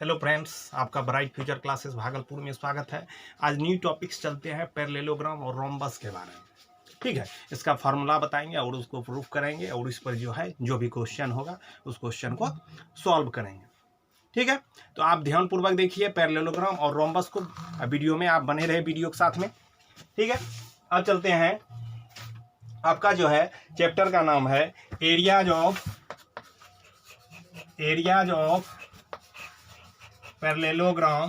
Hello friends, आपका bright future classes Bhagalpur में स्वागत है। आज न्यू टॉपिक्स चलते हैं पैरेललोग्राम और रोम्बस के बारे में। ठीक है, इसका फार्मूला बताएंगे और उसको प्रूफ करेंगे और इस पर जो है जो भी क्वेश्चन होगा उस क्वेश्चन को सॉल्व करेंगे। ठीक है, तो आप ध्यानपूर्वक देखिए पैरेललोग्राम और रोम्बस को। वीडियो में आप बने रहे वीडियो के साथ में। ठीक है, अब चलते हैं। आपका जो है चैप्टर का नाम है areas of parallelogram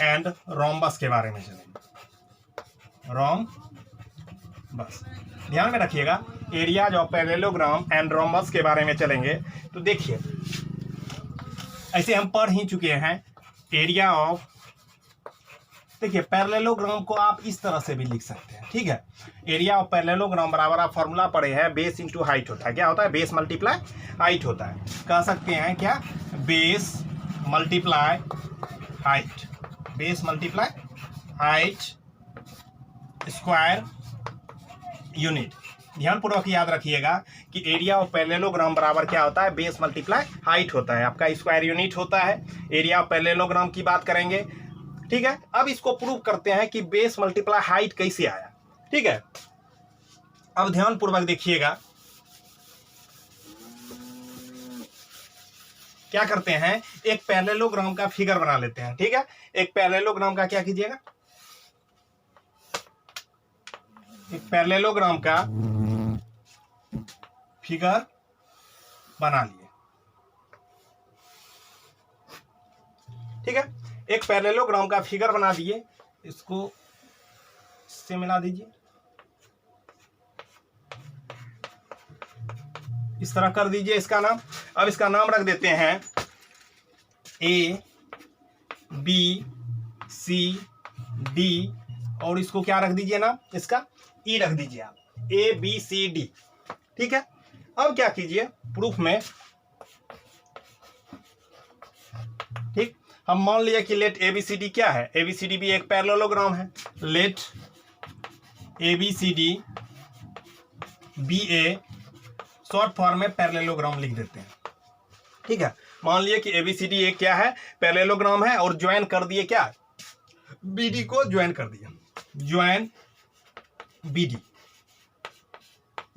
and rhombus के बारे में चलेंगे। रोम्बस ध्यान में रखिएगा, areas of parallelogram and rhombus के बारे में चलेंगे। तो देखिए, ऐसे हम पढ़ ही चुके हैं एरिया ऑफ। देखिए, पैरेललोग्राम को आप इस तरह से भी लिख सकते हैं। ठीक है, एरिया ऑफ पैरेललोग्राम बराबर आप फॉर्मूला पढ़े हैं, बेस इंटू हाइट होता है। क्या होता है? बेस मल्टीप्लाई हाइट होता है। कह सकते हैं क्या? Base multiply height, base multiply height square unit. ध्यानपूर्वक याद रखिएगा कि एरिया ऑफ पैरेललोग्राम बराबर क्या होता है? बेस मल्टीप्लाई हाइट होता है, आपका स्क्वायर यूनिट होता है। एरिया ऑफ पैरेललोग्राम की बात करेंगे। ठीक है, अब इसको प्रूव करते हैं कि बेस मल्टीप्लाई हाइट कैसे आया। ठीक है, अब ध्यानपूर्वक देखिएगा, क्या करते हैं, एक पैरेललोग्राम का फिगर बना लेते हैं। ठीक है, एक पैरेललोग्राम का क्या कीजिएगा, एक पैरेललोग्राम का फिगर बना लिए। ठीक है, एक पैरेललोग्राम का फिगर बना दिए, इसको इससे मिला दीजिए, इस तरह कर दीजिए इसका नाम। अब इसका नाम रख देते हैं ए बी सी डी, और इसको क्या रख दीजिए नाम, इसका ई रख दीजिए आप, ए बी सी डी। ठीक है, अब क्या कीजिए प्रूफ में। ठीक, हम मान लिया कि लेट एबीसीडी क्या है, एबीसीडी भी एक पैरेललोग्राम है। Late ABCD be A, short form में पैरेललोग्राम लिख देते हैं। ठीक है, मान लिया कि एबीसीडी एक क्या है, पैरेललोग्राम है, और ज्वाइन कर दिए क्या, बीडी को ज्वाइन कर दिया, ज्वाइन बीडी।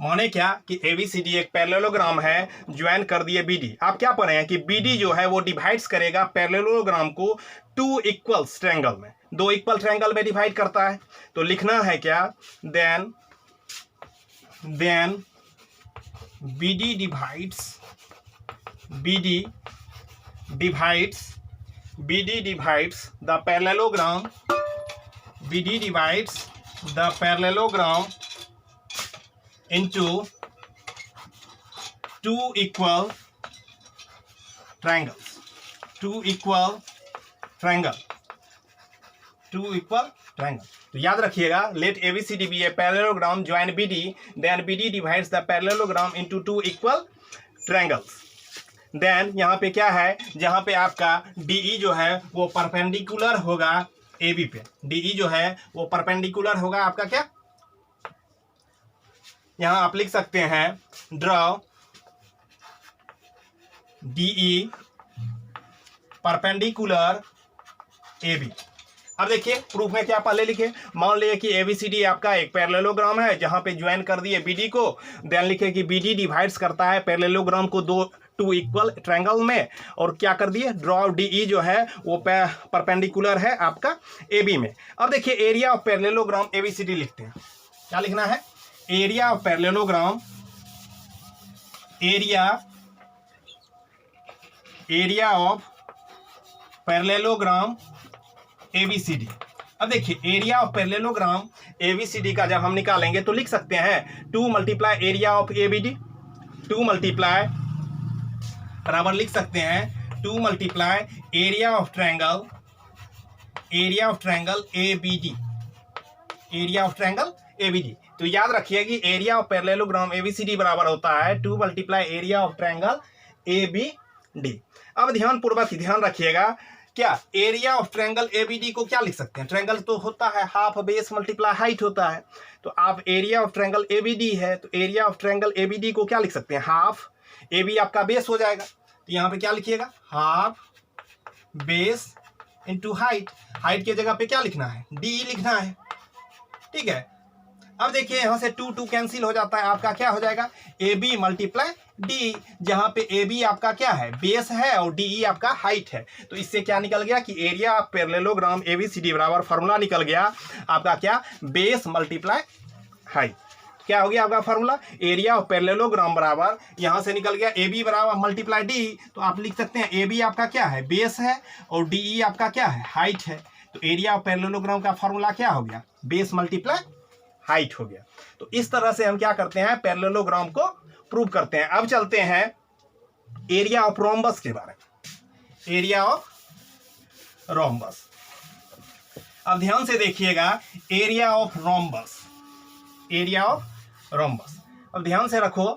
माने क्या कि एबीसीडी एक पैरेललोग्राम है, ज्वाइन कर दिए बीडी। आप क्या पढ़े हैं कि बीडी जो है वो डिवाइड्स करेगा पैरेललोग्राम को टू इक्वल ट्रायंगल में, दो इक्वल ट्रायंगल में डिवाइड करता है। तो लिखना है क्या, then BD divides the parallelogram, BD divides the parallelogram into two equal triangles, two equal triangle। तो याद रखिएगा, let ABCD be a parallelogram join BD, then BD divides the parallelogram into two equal triangles. Then यहाँ पे क्या है, जहाँ पे आपका डीई जो है वो परपेंडिकुलर होगा एबी पे, डीई जो है वो परपेंडिकुलर होगा आपका क्या, यहाँ आप लिख सकते हैं ड्रॉ डीई परपेंडिकुलर एबी। अब देखिए प्रूफ में क्या पहले लिखे, मान लिया कि एबीसीडी आपका एक पैरेललोग्राम है जहां पे ज्वाइन कर दिए बीडी को, देन लिखे कि बीडी डिवाइड्स करता है पैरेललोग्राम को टू इक्वल ट्रायंगल में, और क्या कर दिए, ड्रॉ डीई जो है वो परपेंडिकुलर है आपका एबी में। अब देखिए एरिया ऑफ पैरेललोग्राम एबीसीडी लिखते हैं, क्या लिखना है, area of parallelogram, area of parallelogram ABCD. अब देखिए एरिया ऑफ पैरेललोग्राम एबीसीडी का जब हम निकालेंगे तो लिख सकते हैं 2 multiply area of ABD, 2 multiply बराबर लिख सकते हैं 2 multiply area of triangle ABD, area of triangle ABD. तो याद रखिए कि एरिया ऑफ पैरेललोग्राम एबीसीडी बराबर होता है 2 multiply area of triangle ABD. अब ध्यान रखिएगा क्या एरिया ऑफ ट्रायंगल एबीडी को क्या लिख सकते हैं? ट्रायंगल तो होता है हाफ बेस मल्टीप्लाई हाइट होता है, तो आप एरिया ऑफ ट्रायंगल एबीडी है, तो एरिया ऑफ ट्रायंगल एबीडी को क्या लिख सकते हैं? हाफ एबी आपका बेस हो जाएगा, तो यहाँ पे क्या लिखिएगा? Half base into height. Height की जगह पे क्या लिखना है? डी लिखना है, ठीक है। अब देखिए यहाँ से 2 2 कैंसिल हो जाता है, आपका क्या हो जाएगा? ए बी मल्टीप्लाई डी, जहां पे ए बी आपका क्या है? बेस है, और डी आपका हाइट है। तो इससे क्या निकल गया कि area of parallelogram A B C D बराबर फॉर्मूला निकल गया आपका क्या? Base multiply height. क्या हो गया आपका फॉर्मूला? एरिया ऑफ पैरेललोग्राम बराबर यहां से निकल गया ए बी बराबर मल्टीप्लाई डी, तो आप लिख सकते हैं ए बी आपका क्या है? बेस है, और डी आपका क्या है? हाइट है। तो एरिया ऑफ पैरेललोग्राम का फॉर्मूला क्या हो गया? बेस मल्टीप्लाई हाइट हो गया। तो इस तरह से हम क्या करते हैं? पैरेललोग्राम को प्रूव करते हैं। अब चलते हैं एरिया ऑफ रोम्बस के बारे में। एरिया ऑफ रोम्बस, अब ध्यान से देखिएगा, area of rhombus, area of rhombus, अब ध्यान से रखो,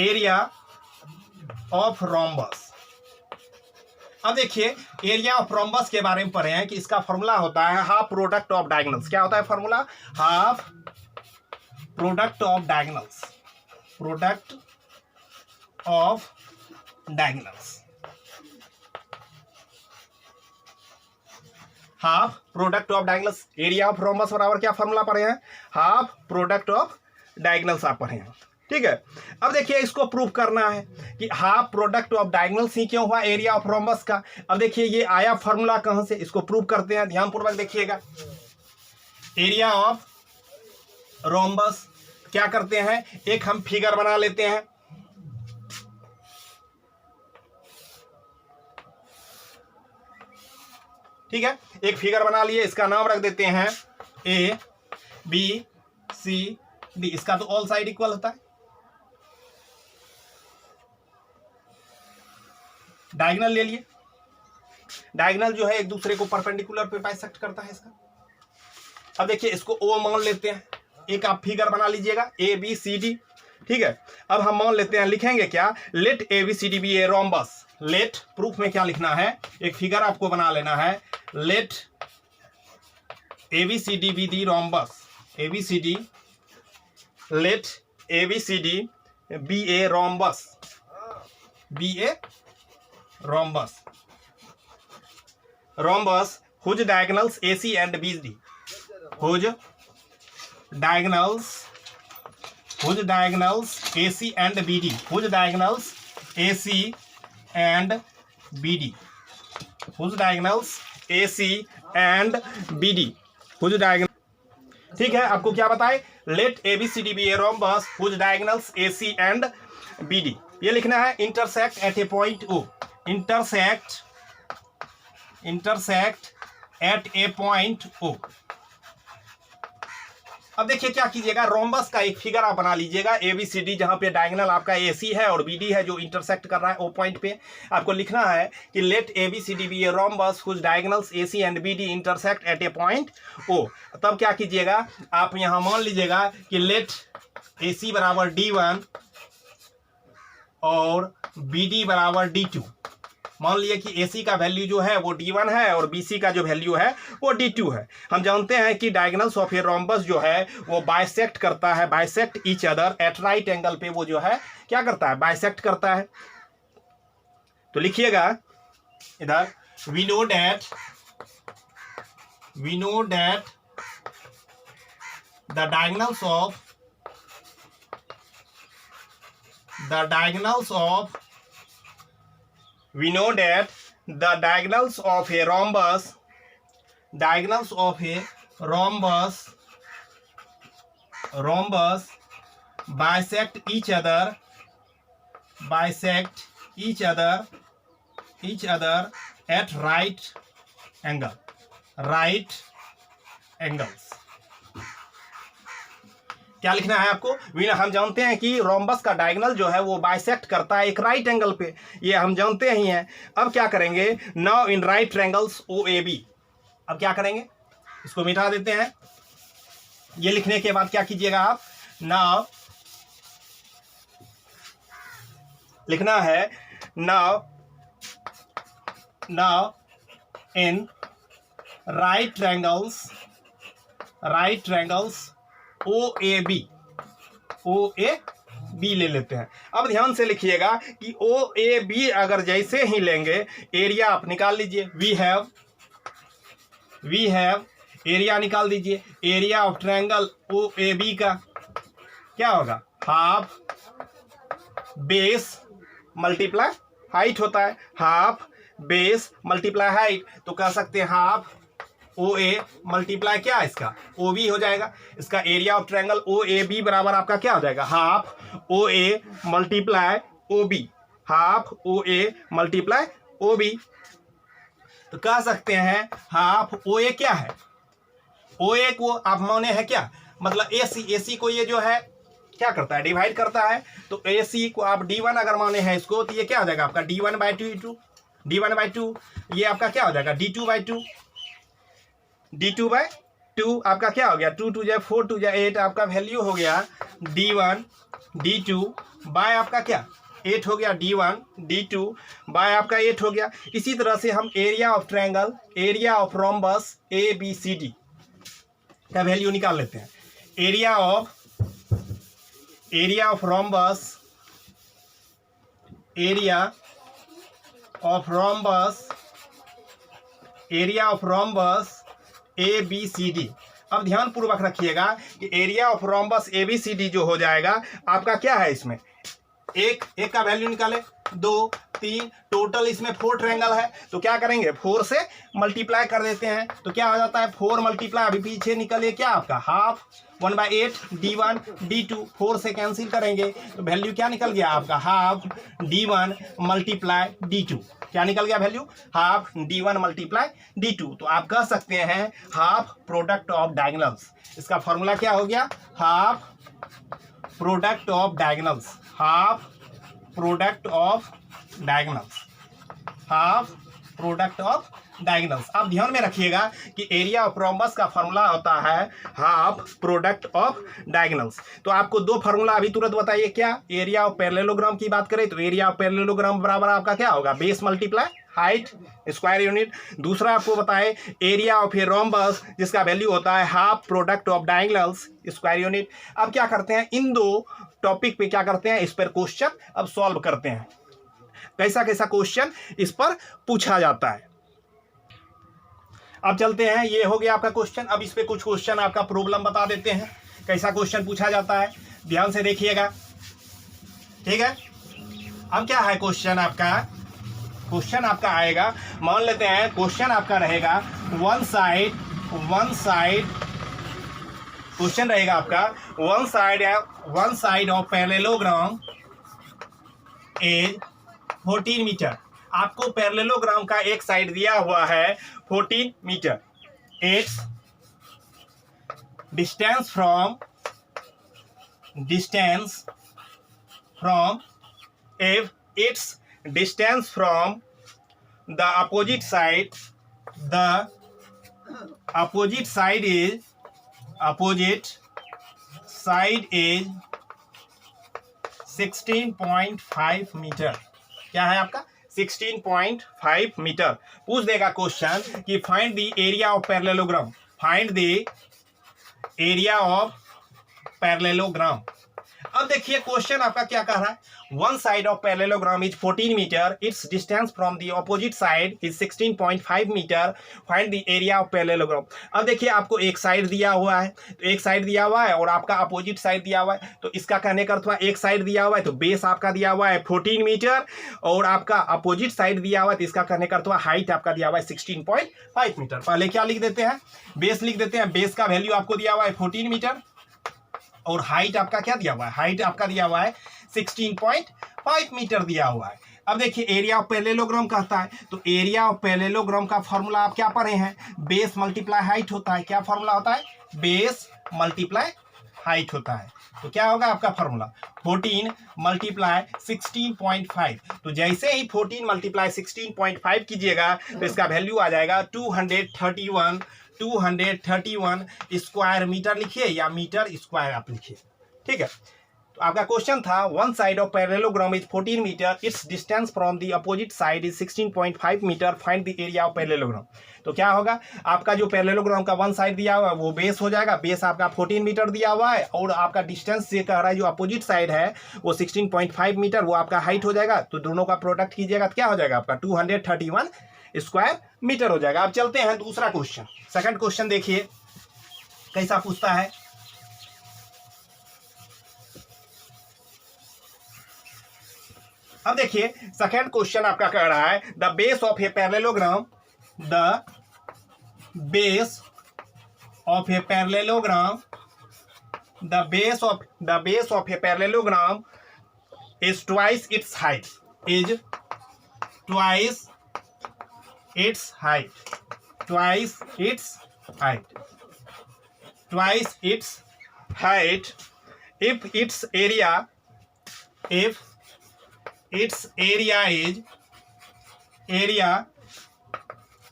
एरिया ऑफ रोम्बस। अब देखिए एरिया ऑफ रोम्बस के बारे में पढ़े हैं कि इसका फॉर्मूला होता है हाफ प्रोडक्ट ऑफ डायगोनल्स। क्या होता है formula? Half product of diagonals, product of diagonals, half product of diagonals. Area of rhombus बराबर क्या फॉर्मूला पढ़े हैं? हाफ प्रोडक्ट ऑफ डायगोनल्स आप पढ़े हैं, ठीक है। अब देखिए इसको प्रूव करना है कि हाफ प्रोडक्ट ऑफ डायगोनल्स ही क्यों हुआ एरिया ऑफ रोम्बस का। अब देखिए ये आया फॉर्मूला कहां से, इसको प्रूव करते हैं, ध्यानपूर्वक देखिएगा। एरिया ऑफ रोम्बस क्या करते हैं? एक हम फिगर बना लेते हैं, ठीक है। एक फिगर बना लिए, इसका नाम रख देते हैं ए बी सी डी। इसका तो ऑल साइड इक्वल होता है। डायगोनल ले लिए, डायगोनल जो है एक दूसरे को परपेंडिकुलर पे बाइसेक्ट करता है इसका। अब देखिए इसको ओ मान लेते हैं, एक आप फिगर बना लीजिएगा ए बी सी डी, ठीक है। अब हम मान लेते हैं, लिखेंगे क्या? Let A B C D be a rhombus. Let proof में क्या लिखना है? एक फिगर आपको बना लेना है, let A B C D be the rhombus, A B C D, let A B C D be a rhombus, be a rhombus, rhombus whose diagonals A C and B D, whose diagonals, whose diagonals A C and B D, whose diagonals A C and B D, whose diagonals A C and B D, whose diagonal, ठीक है। आपको क्या बताए? Let A B C D be a rhombus whose diagonals A C and B D. ये लिखना है intersect at a point O, intersect, intersect at a point O. अब देखिए क्या कीजिएगा, रोम्बस का एक फिगर आप बना लीजिएगा ए बी सी डी, जहां पे डायगोनल आपका ए सी है और बी डी है जो इंटरसेक्ट कर रहा है ओ पॉइंट पे। आपको लिखना है कि let A B C D be a rhombus whose diagonals A C and B D intersect at a point O. तब क्या कीजिएगा, आप यहां मान लीजिएगा कि लेट ए सी बराबर D1 और बी डी बराबर D2। मान लिया कि AC का वैल्यू जो है वो D1 है और BC का जो वैल्यू है वो D2 है। हम जानते हैं कि डायगोनल्स ऑफ ए रोम्बस जो है वो बाइसेक्ट करता है, bisect each other at right angle पे, वो जो है क्या करता है? बाइसेक्ट करता है। तो लिखिएगा इधर, we know that the diagonals of we know that the diagonals of a rhombus, diagonals of a rhombus bisect each other at right angles। क्या लिखना है आपको? हम जानते हैं कि रोम्बस का डायगोनल जो है वो बाइसेक्ट करता है एक राइट एंगल पे, ये हम जानते ही हैं। अब क्या करेंगे? Now in right triangles O A B. अब क्या करेंगे? इसको मिटा देते हैं। ये लिखने के बाद क्या कीजिएगा आप? नाउ लिखना है, now in right triangles O A B ले लेते हैं। अब ध्यान से लिखिएगा कि ओ ए बी अगर जैसे ही लेंगे, एरिया आप निकाल लीजिए। वी हैव एरिया निकाल दीजिए। Area of triangle O A B का क्या होगा, हाफ बेस मल्टीप्लाई हाइट होता है, हाफ बेस मल्टीप्लाई हाइट। तो कह सकते हैं हाफ ओ ए मल्टीप्लाई क्या है इसका, ओ बी हो जाएगा। इसका area of triangle O A B बराबर आपका क्या हो जाएगा, half O A multiply O B, half O A multiply O B. तो कह सकते हैं हाफ ओ ए क्या है, ओ ए को आप माने है क्या, मतलब ए सी को ये जो है क्या करता है, डिवाइड करता है। तो ए सी को आप D1 अगर माने हैं इसको, तो ये क्या हो जाएगा आपका D1/2 D1/2, ये आपका क्या हो जाएगा D2/2 D2/2 आपका क्या हो गया, 2 2 जा 4 2 जा 8 आपका वैल्यू हो गया D1 D2 बाय आपका क्या 8 हो गया, D1 D2 बाय आपका 8 हो गया। इसी तरह से हम area of triangle, area of rhombus ABCD का वैल्यू निकाल लेते हैं। Area of rhombus, area of rhombus ABCD। अब ध्यान पूर्वक रखिएगा कि एरिया ऑफ रोम्बस ABCD जो हो जाएगा आपका क्या है, इसमें एक का वैल्यू निकाले, 2 3 टोटल इसमें 4 ट्रायंगल है। तो क्या करेंगे, 4 से मल्टीप्लाई कर देते हैं। तो क्या हो जाता है 4 मल्टीप्लाई, अभी पीछे निकले क्या आपका हाफ 1/8 D1 D2, 4 से कैंसिल करेंगे तो वैल्यू क्या निकल गया आपका, हाफ D1 मल्टीप्लाई D2। क्या निकल गया value, half D1 multiply D2। तो आप कह सकते हैं हाफ प्रोडक्ट ऑफ डायगोनल्स। इसका फॉर्मूला क्या हो गया, half product of diagonals, half product of diagonals. आप ध्यान में रखिएगा कि एरिया ऑफ रोम्बस का फॉर्मूला होता है हाफ प्रोडक्ट ऑफ डायगोनल्स। तो आपको दो फार्मूला अभी तुरंत बताइए, क्या एरिया ऑफ पैरेललोग्राम की बात करें तो एरिया ऑफ पैरेललोग्राम बराबर आपका क्या होगा, base multiply height square unit. दूसरा आपको बताए एरिया ऑफ ए रोम्बस जिसका वैल्यू होता है half product of diagonals square unit. अब क्या करते हैं, इन दो टॉपिक पे क्या करते हैं, इस पर क्वेश्चन अब सॉल्व करते हैं। कैसा क्वेश्चन इस पर पूछा जाता है। अब चलते हैं, ये हो गया आपका क्वेश्चन। अब इस पे कुछ क्वेश्चन आपका प्रॉब्लम बता देते हैं, कैसा क्वेश्चन पूछा जाता है, ध्यान से देखिएगा, ठीक है। अब क्या है क्वेश्चन आपका आएगा, मान लेते हैं क्वेश्चन आपका रहेगा वन साइड क्वेश्चन रहेगा आपका one side of parallelogram is 14 metre. आपको पैरेललोग्राम का एक साइड दिया हुआ है 14 metre. It's distance from if its distance from the opposite side is 16.5 metre. क्या है आपका 16.5 मीटर। पूछ देगा क्वेश्चन कि find the area of parallelogram, अब देखिए क्वेश्चन आपका क्या कह रहा है, one side of parallelogram is 14 metre, it's distance from the opposite side is 16.5 metre, find the area of parallelogram. अब देखिए आपको एक साइड दिया हुआ है, तो एक साइड दिया हुआ है और आपका अपोजिट साइड दिया हुआ है। तो इसका कहने का अर्थ हुआ एक साइड दिया हुआ है तो बेस आपका दिया हुआ है 14 मीटर और आपका अपोजिट साइड दिया हुआ है तो इसका कहने का अर्थ हुआ हाइट आपका दिया हुआ है 16.5 मीटर। पहले क्या लिख देते हैं, बेस लिख देते हैं। बेस का वैल्यू आपको दिया हुआ है 14 मीटर और हाइट आपका क्या दिया हुआ है, हाइट आपका दिया हुआ है 16.5 मीटर दिया हुआ है। अब देखिए एरिया ऑफ पैरेललोग्राम कहता है, तो एरिया ऑफ पैरेललोग्राम का फॉर्मूला आप क्या पढ़े हैं, बेस मल्टीप्लाई हाइट होता है। क्या फॉर्मूला होता है, बेस मल्टीप्लाई हाइट होता है। तो क्या होगा आपका फॉर्मूला 14 मल्टीप्लाई 16.5। तो जैसे ही 14 मल्टीप्लाई 16.5 कीजिएगा तो इसका वैल्यू आ जाएगा 231 स्क्वायर मीटर लिखिए या मीटर स्क्वायर आप लिखिए, ठीक है। तो आपका क्वेश्चन था one side of parallelogram is 14 metre, it's distance from the opposite side is 16.5 metre, find the area of parallelogram. तो क्या होगा, आपका जो पैरेललोग्राम का वन साइड दिया हुआ है वो बेस हो जाएगा, बेस आपका 14 मीटर दिया हुआ है और आपका डिस्टेंस से कह रहा है जो अपोजिट साइड है वो 16.5 मीटर, वो आपका हाइट हो जाएगा। तो दोनों का प्रोडक्ट कीजिएगा तो क्या हो जाएगा आपका 231 स्क्वायर मीटर हो जाएगा। अब चलते हैं दूसरा क्वेश्चन, सेकंड क्वेश्चन देखिए कैसा पूछता है। अब देखिए सेकंड क्वेश्चन आपका कह रहा है the base of a parallelogram, the base of a parallelogram, the base of a parallelogram is twice its height, is twice its height, twice its height, twice its height if its area is area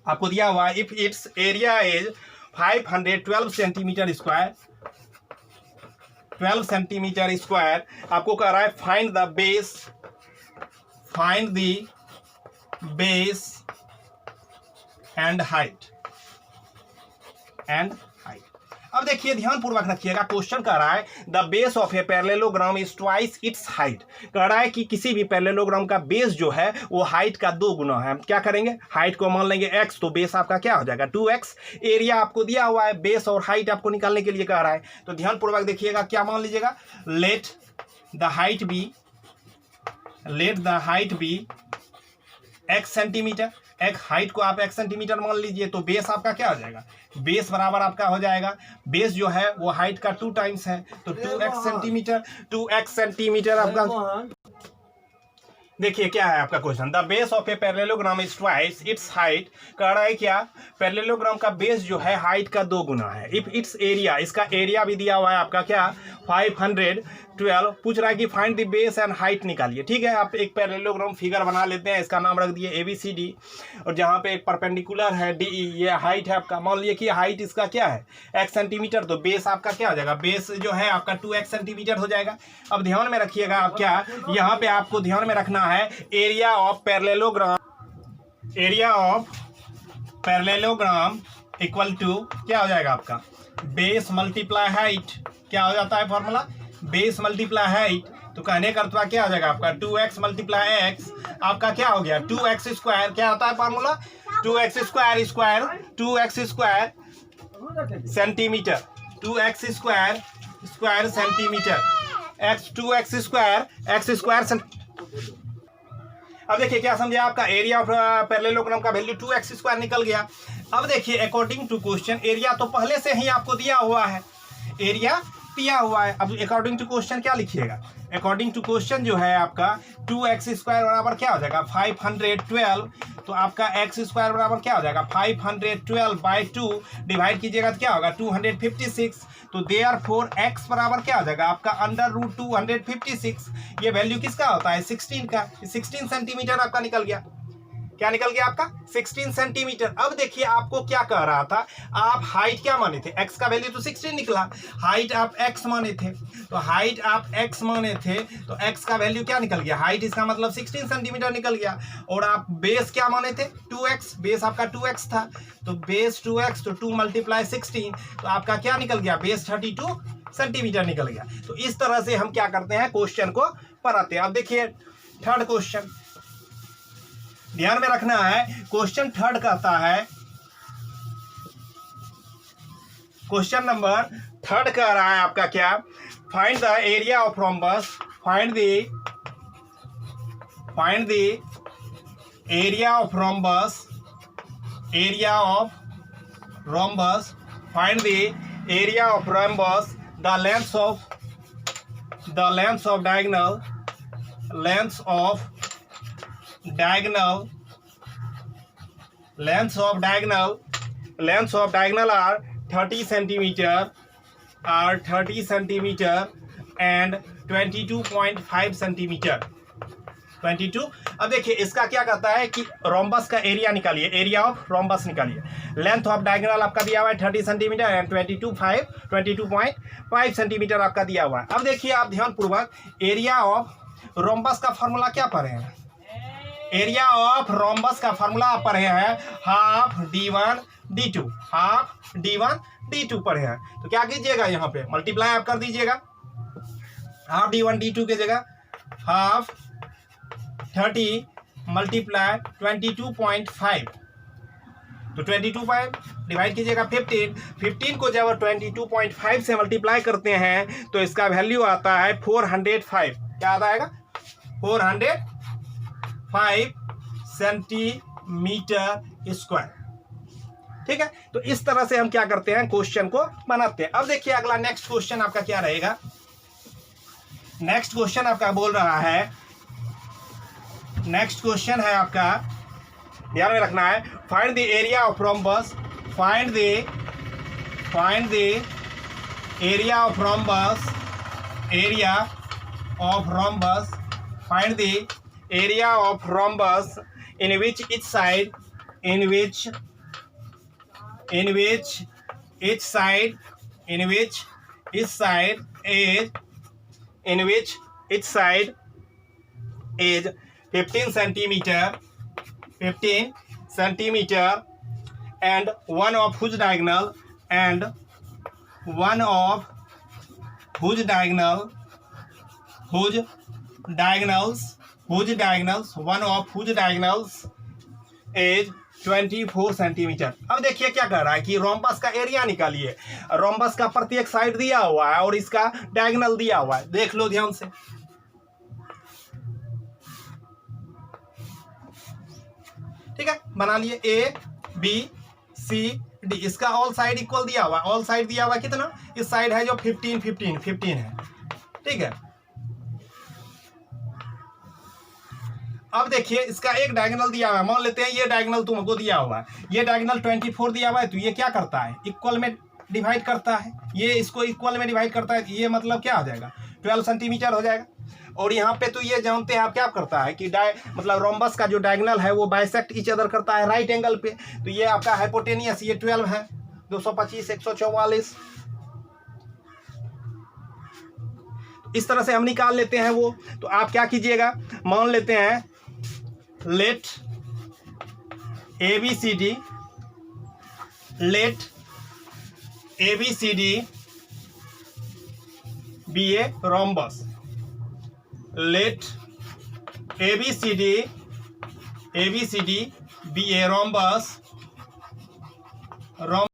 आपको दिया हुआ है, if its area is 512 centimetre square, 12 centimetre square, आपको कह रहा है find the base and height, अब देखिए ध्यान पूर्वक रखिएगा, क्वेश्चन कह रहा है the base of a parallelogram is twice its height, कह रहा है कि किसी भी पैरेललोग्राम का बेस जो है वो हाइट का 2 गुना है। हम क्या करेंगे, हाइट को मान लेंगे x, तो बेस आपका क्या हो जाएगा 2x, एरिया आपको दिया हुआ है, बेस और हाइट आपको निकालने के लिए कह रहा है। तो ध्यान पूर्वक देखिएगा, क्या मान लीजिएगा, let the height be x centimetre, एक हाइट को आप x सेंटीमीटर मान लीजिए, तो बेस आपका क्या हो जाएगा, बेस बराबर आपका हो जाएगा, बेस जो है वो हाइट का 2 टाइम्स है, तो 2x सेंटीमीटर आपका। देखिए क्या है आपका question, the base of a parallelogram is twice its height, कह रहा है क्या, पैरेललोग्राम का बेस जो है हाइट का 2 गुना है। इफ इट्स एरिया, इसका एरिया भी दिया हुआ है आपका क्या 512, पूछ रहा है कि find the base and height निकालिए। ठीक है, आप एक पैरेललोग्राम फिगर बना लेते हैं, इसका नाम रख दिए ABCD, और जहाँ पे एक परपेंडिकुलर है DE, ये हाइट है आपका, मान लीजिए कि हाइट इसका क्या है x सेंटीमीटर, तो बेस आपका क्या हो जाएगा, बेस जो है आपका 2x सेंटीमीटर हो जाएगा। अब ध्यान में रखिएगा आप क्या, यहाँ पे आपको ध्यान में रखना है area of parallelogram equal to क्या हो जाएगा आपका बेस मल्टीप्लाई हाइट, क्या हो जाता है फॉर्मूला, बेस मल्टीप्लाई हाइट। तो कहने का अर्थ क्या हो जाएगा आपका 2x मल्टीप्लाई x, आपका क्या हो गया 2x स्क्वायर, क्या होता है formula 2x square centimetre, 2x square centimetre, x square. अब देखिए क्या समझे, आपका एरिया ऑफ पैरेललोग्राम का वैल्यू 2x स्क्वायर निकल गया। अब देखिए अकॉर्डिंग टू क्वेश्चन, एरिया तो पहले से ही आपको दिया हुआ है, एरिया दिया हुआ है। अब अकॉर्डिंग टू क्वेश्चन क्या लिखिएगा, अकॉर्डिंग टू क्वेश्चन जो है आपका 2x स्क्वायर बराबर क्या हो जाएगा 512, तो आपका x स्क्वायर बराबर क्या हो जाएगा 512 बाई 2 डिवाइड कीजिएगा तो क्या होगा 256, तो देयरफॉर x बराबर क्या हो जाएगा आपका √256, ये वैल्यू किसका होता है 16 का, 16 सेंटीमीटर आपका निकल गया। क्या निकल गया आपका 16 सेंटीमीटर। अब देखिए आपको क्या कह रहा था, आप हाइट क्या माने थे, x का वैल्यू तो 16 निकला, हाइट आप x माने थे, तो हाइट आप x माने थे, तो x का वैल्यू क्या निकल गया, हाइट इसका मतलब 16 सेंटीमीटर निकल गया, और आप बेस क्या माने थे 2x, बेस आपका 2x था, तो बेस 2x, तो 2 मल्टीप्लाई 16, तो आपका क्या निकल गया बेस 32 सेंटीमीटर निकल गया। तो इस तरह से हम क्या करते हैं, क्वेश्चन को पढ़ाते हैं। अब देखिए थर्ड क्वेश्चन, ध्यान में रखना है, क्वेश्चन थर्ड कहता है, क्वेश्चन नंबर थर्ड कह रहा है आपका क्या, find the area of rhombus, find the area of rhombus, find the area of rhombus, the length of diagonal are 30 centimeter and 22.5 centimeter, 22। अब देखिए इसका क्या कहता है कि रोम्बस का एरिया निकालिए, एरिया ऑफ रोम्बस निकालिए। लेंथ ऑफ डायगोनल आपका दिया हुआ है 30 सेंटीमीटर एंड 22.5 सेंटीमीटर आपका दिया हुआ है। अब देखिए आप ध्यानपूर्वक, एरिया ऑफ रोम्बस का फॉर्मूला क्या पढ़े हैं? एरिया ऑफ रोम्बस का फॉर्मूला आप पढ़े हैं half d1 d2, half d1 d2 पढ़े हैं। तो क्या कीजिएगा, यहाँ पे मल्टीप्लाई आप कर दीजिएगा, हाफ d1 d2 की जगह हाफ 30 मल्टीप्लाई 22.5, तो 22 डिवाइड कीजिएगा 15 को जब 22.5 से मल्टीप्लाई करते हैं तो इसका वैल्यू आता है 405। क्या आता है? 405 सेंटीमीटर स्क्वायर। ठीक है, तो इस तरह से हम क्या करते हैं, क्वेश्चन को बनाते हैं। अब देखिए अगला नेक्स्ट क्वेश्चन आपका क्या रहेगा। नेक्स्ट क्वेश्चन आपका बोल रहा है, नेक्स्ट क्वेश्चन है आपका, ध्यान में रखना है, find the area of rhombus, find the area of rhombus, area of rhombus, find the area of rhombus in which each side is 15 centimeter and one of whose diagonals is 24 centimetre. अब देखिए क्या कर रहा है कि rhombus का area निकालिए। Rhombus का प्रत्येक साइड दिया हुआ है और इसका डायगोनल दिया हुआ है, देख लो ध्यान से। ठीक है, बना लिए A B C D, इसका ऑल साइड इक्वल दिया हुआ है, ऑल साइड दिया हुआ है कितना, इस साइड है जो 15 है। ठीक है, अब देखिए इसका एक डायगोनल दिया हुआ है, मान लेते हैं ये डायगोनल तुमको दिया हुआ है, ये डायगोनल 24 दिया हुआ है, तो ये क्या करता है, इक्वल में डिवाइड करता है, ये इसको इक्वल में डिवाइड करता है, ये मतलब क्या आ जाएगा 12 सेंटीमीटर हो जाएगा। और यहाँ पे तो ये जानते हैं आप क्या करता है कि मतलब रोम्बस का जो डायगोनल है वो बाइसेक्ट ईच अदर करता है राइट एंगल पे, तो ये आपका हाइपोटेनियस ये 12 है, 225 144, इस तरह से हम निकाल लेते हैं वो। तो आप क्या कीजिएगा, मान लेते हैं let ABCD be a rhombus, let ABCD be a rhombus